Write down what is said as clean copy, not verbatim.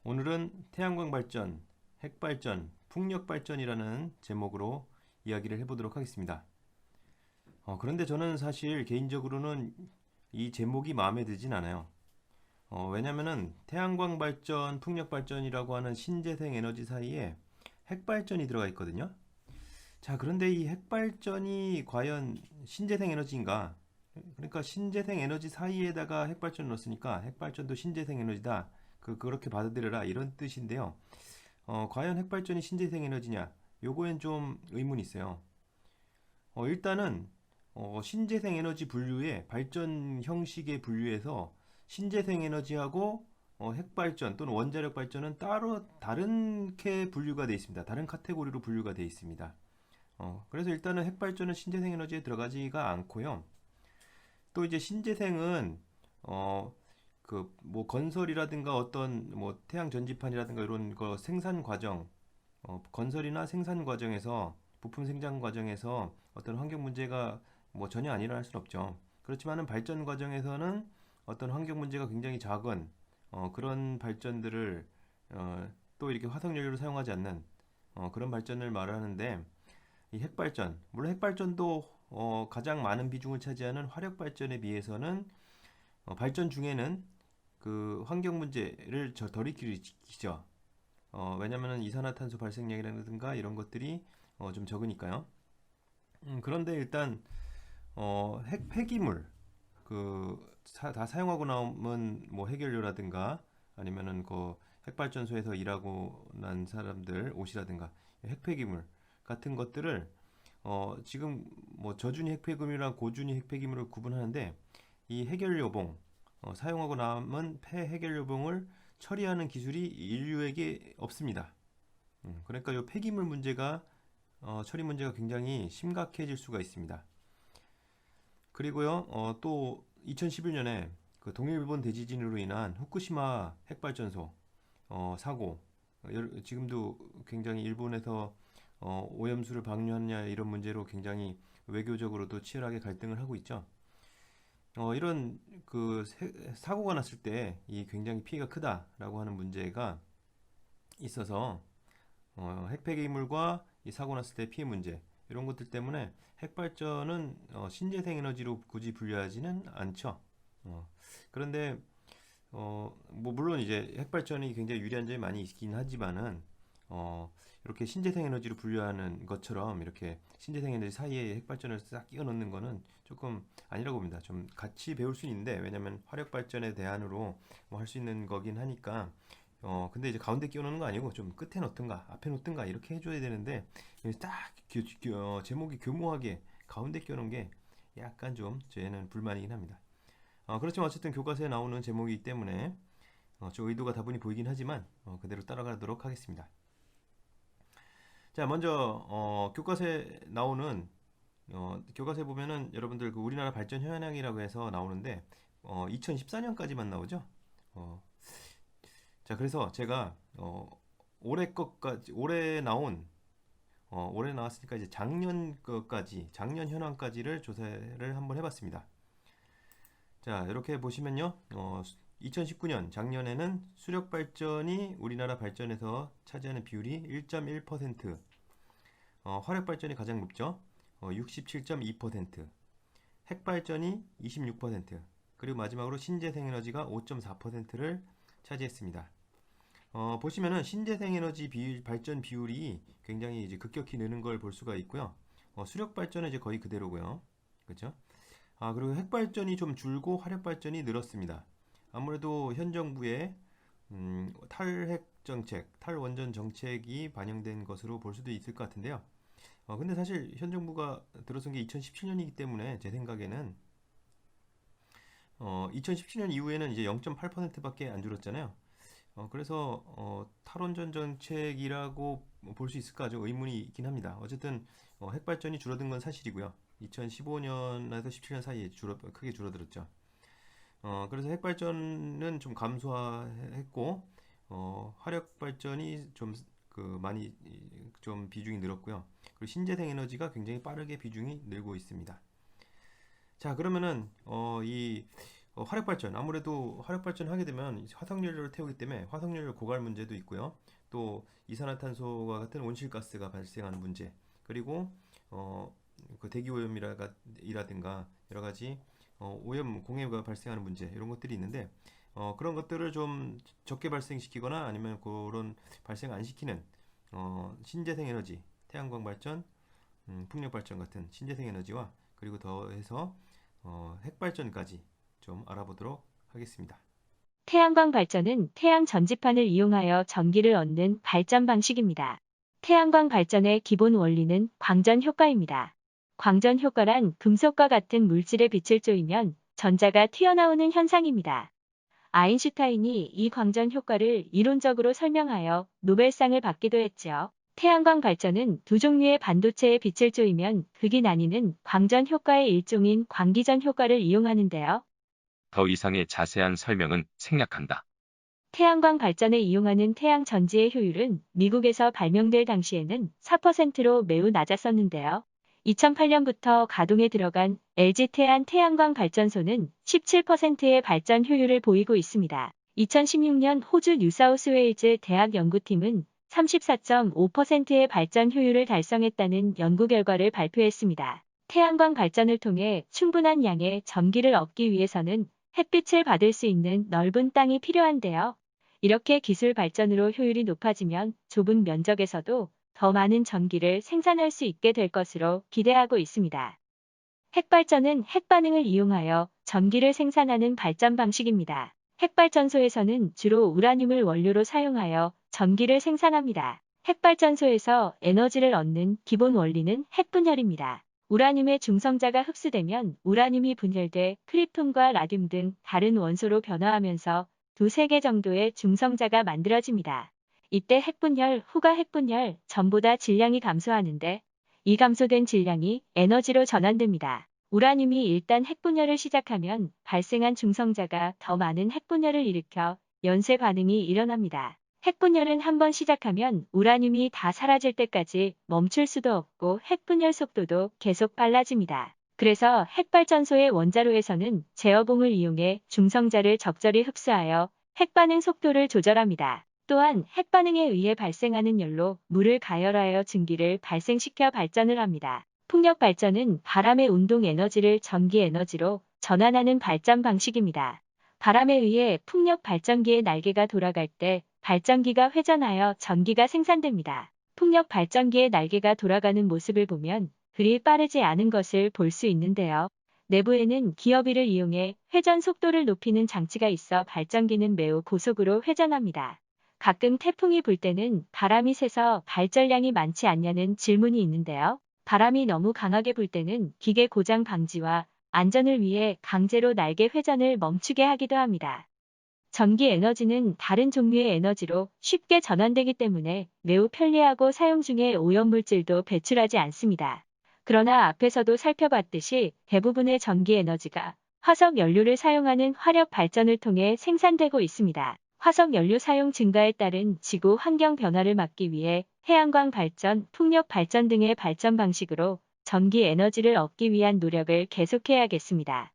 오늘은 태양광 발전, 핵 발전, 풍력 발전이라는 제목으로 이야기를 해보도록 하겠습니다. 그런데 저는 사실 개인적으로는 이 제목이 마음에 들진 않아요. 왜냐면은 태양광 발전, 풍력 발전이라고 하는 신재생 에너지 사이에 핵 발전이 들어가 있거든요. 자, 그런데 이 핵 발전이 과연 신재생 에너지인가? 그러니까 신재생 에너지 사이에다가 핵 발전을 넣었으니까 핵 발전도 신재생 에너지다. 그렇게 받아들여라 이런 뜻인데요. 과연 핵 발전이 신재생 에너지냐? 요거엔 좀 의문이 있어요. 일단은 신재생 에너지 분류의 발전 형식의 분류에서 신재생 에너지하고 핵 발전 또는 원자력 발전은 따로 다른게 분류가 되어 있습니다. 다른 카테고리로 분류가 되어 있습니다. 그래서 일단은 핵 발전은 신재생 에너지에 들어가지가 않고요. 또 이제 신재생은 그 뭐 건설이라든가 어떤 뭐 태양 전지판이라든가 이런 거 생산 과정, 건설이나 생산 과정에서 부품 생산 과정에서 어떤 환경 문제가 뭐 전혀 안 일어날 수는 없죠. 그렇지만은 발전 과정에서는 어떤 환경 문제가 굉장히 작은 그런 발전들을 또 이렇게 화석 연료를 사용하지 않는 그런 발전을 말하는데 이 핵발전, 물론 핵발전도 가장 많은 비중을 차지하는 화력 발전에 비해서는 발전 중에는 그 환경 문제를 덜 일으키죠. 왜냐면은 이산화탄소 발생량이라든가 이런 것들이 좀 적으니까요. 그런데 일단 폐기물 다 사용하고 남은 뭐 해결료라든가 아니면은 그 핵발전소에서 일하고 난 사람들 옷이라든가 핵폐기물 같은 것들을 지금 뭐 저준위 핵폐기물이랑 고준위 핵폐기물을 구분하는데 이 해결료봉 사용하고 남은 폐해결료봉을 처리하는 기술이 인류에게 없습니다. 그러니까 이 폐기물 문제가 처리 문제가 굉장히 심각해질 수가 있습니다. 그리고요 또 2011년에 그 동일본 대지진으로 인한 후쿠시마 핵발전소 사고 지금도 굉장히 일본에서 오염수를 방류하느냐 이런 문제로 굉장히 외교적으로도 치열하게 갈등을 하고 있죠. 이런 사고가 났을 때 이 굉장히 피해가 크다라고 하는 문제가 있어서 핵폐기물과 이 사고 났을 때 피해 문제 이런 것들 때문에 핵발전은 신재생 에너지로 굳이 분류하지는 않죠. 그런데 뭐 물론 이제 핵발전이 굉장히 유리한 점이 많이 있긴 하지만은 이렇게 신재생 에너지로 분류하는 것처럼 이렇게 신재생 에너지 사이에 핵발전을 싹 끼워 넣는 거는 조금 아니라고 봅니다. 좀 같이 배울 수 있는데 왜냐면 화력 발전에 대안으로 뭐 할 수 있는 거긴 하니까 근데 이제 가운데 끼워 넣는 거 아니고 좀 끝에 놓든가 앞에 놓든가 이렇게 해줘야 되는데 딱 제목이 교모하게 가운데 끼워 넣은 게 약간 좀 저희는 불만이긴 합니다. 그렇지만 어쨌든 교과서에 나오는 제목이기 때문에 저 의도가 다분히 보이긴 하지만 그대로 따라가도록 하겠습니다. 자, 먼저 교과서에 나오는 교과서에 보면은 여러분들 그 우리나라 발전 현황이라고 해서 나오는데 2014년까지만 나오죠. 자, 그래서 제가 올해 것까지 올해 나왔으니까 이제 작년 것까지 작년 현황까지를 조사를 한번 해봤습니다. 자, 이렇게 보시면요. 2019년 작년에는 수력 발전이 우리나라 발전에서 차지하는 비율이 1.1%, 화력 발전이 가장 높죠. 67.2%, 핵 발전이 26%, 그리고 마지막으로 신재생 에너지가 5.4%를 차지했습니다. 보시면은 신재생 에너지 발전 비율이 굉장히 이제 급격히 느는 걸 볼 수가 있고요. 수력 발전은 이제 거의 그대로고요. 그렇죠? 그리고 핵 발전이 좀 줄고 화력 발전이 늘었습니다. 아무래도 현 정부의 탈핵 정책, 탈원전 정책이 반영된 것으로 볼 수도 있을 것 같은데요. 근데 사실 현 정부가 들어선 게 2017년이기 때문에 제 생각에는 2017년 이후에는 이제 0.8%밖에 안 줄었잖아요. 그래서 탈원전 정책이라고 볼 수 있을까 좀 의문이 있긴 합니다. 어쨌든 핵발전이 줄어든 건 사실이고요. 2015년에서 17년 사이에 크게 줄어들었죠. 그래서 핵발전은 좀 감소했고 화력 발전이 좀 많이 좀 비중이 늘었고요. 그리고 신재생 에너지가 굉장히 빠르게 비중이 늘고 있습니다. 자, 그러면은 이 화력 발전, 아무래도 화력 발전 하게 되면 화석연료를 태우기 때문에 화석연료 고갈 문제도 있고요. 또 이산화탄소와 같은 온실가스가 발생하는 문제, 그리고 어, 그 대기 오염이라든가 여러 가지 오염 공해가 발생하는 문제, 이런 것들이 있는데 그런 것들을 좀 적게 발생시키거나 아니면 그런 발생 안 시키는 신재생 에너지, 태양광 발전, 풍력 발전 같은 신재생 에너지와 그리고 더해서 핵 발전까지 좀 알아보도록 하겠습니다. 태양광 발전은 태양 전지판을 이용하여 전기를 얻는 발전 방식입니다. 태양광 발전의 기본 원리는 광전 효과입니다. 광전 효과란 금속과 같은 물질의 빛을 쬐이면 전자가 튀어나오는 현상입니다. 아인슈타인이 이 광전 효과를 이론적으로 설명하여 노벨상을 받기도 했지요. 태양광 발전은 두 종류의 반도체의 빛을 쬐이면 극이 나뉘는 광전 효과의 일종인 광기전 효과를 이용하는데요. 더 이상의 자세한 설명은 생략한다. 태양광 발전에 이용하는 태양 전지의 효율은 미국에서 발명될 당시에는 4%로 매우 낮았었는데요. 2008년부터 가동에 들어간 LG 태안 태양광 발전소는 17%의 발전 효율을 보이고 있습니다. 2016년 호주 뉴사우스웨일즈 대학 연구팀은 34.5%의 발전 효율을 달성했다는 연구 결과를 발표했습니다. 태양광 발전을 통해 충분한 양의 전기를 얻기 위해서는 햇빛을 받을 수 있는 넓은 땅이 필요한데요. 이렇게 기술 발전으로 효율이 높아지면 좁은 면적에서도 더 많은 전기를 생산할 수 있게 될 것으로 기대하고 있습니다. 핵발전은 핵반응을 이용하여 전기를 생산하는 발전 방식입니다. 핵발전소에서는 주로 우라늄을 원료로 사용하여 전기를 생산합니다. 핵발전소에서 에너지를 얻는 기본 원리는 핵분열입니다. 우라늄의 중성자가 흡수되면 우라늄이 분열돼 트리튬과 라듐 등 다른 원소로 변화하면서 두세 개 정도의 중성자가 만들어집니다. 이때 핵분열 후가 핵분열 전보다 질량이 감소하는데 이 감소된 질량이 에너지로 전환됩니다. 우라늄이 일단 핵분열을 시작하면 발생한 중성자가 더 많은 핵분열을 일으켜 연쇄 반응이 일어납니다. 핵분열은 한번 시작하면 우라늄이 다 사라질 때까지 멈출 수도 없고 핵분열 속도도 계속 빨라집니다. 그래서 핵발전소의 원자로에서는 제어봉을 이용해 중성자를 적절히 흡수하여 핵반응 속도를 조절합니다. 또한 핵반응에 의해 발생하는 열로 물을 가열하여 증기를 발생시켜 발전을 합니다. 풍력 발전은 바람의 운동 에너지를 전기 에너지로 전환하는 발전 방식입니다. 바람에 의해 풍력 발전기의 날개가 돌아갈 때 발전기가 회전하여 전기가 생산됩니다. 풍력 발전기의 날개가 돌아가는 모습을 보면 그리 빠르지 않은 것을 볼 수 있는데요. 내부에는 기어비를 이용해 회전 속도를 높이는 장치가 있어 발전기는 매우 고속으로 회전합니다. 가끔 태풍이 불 때는 바람이 세서 발전량이 많지 않냐는 질문이 있는데요. 바람이 너무 강하게 불 때는 기계 고장 방지와 안전을 위해 강제로 날개 회전을 멈추게 하기도 합니다. 전기 에너지는 다른 종류의 에너지로 쉽게 전환되기 때문에 매우 편리하고 사용 중에 오염물질도 배출하지 않습니다. 그러나 앞에서도 살펴봤듯이 대부분의 전기 에너지가 화석 연료를 사용하는 화력 발전을 통해 생산되고 있습니다. 화석 연료 사용 증가에 따른 지구 환경 변화를 막기 위해 태양광 발전, 풍력 발전 등의 발전 방식으로 전기 에너지를 얻기 위한 노력을 계속해야겠습니다.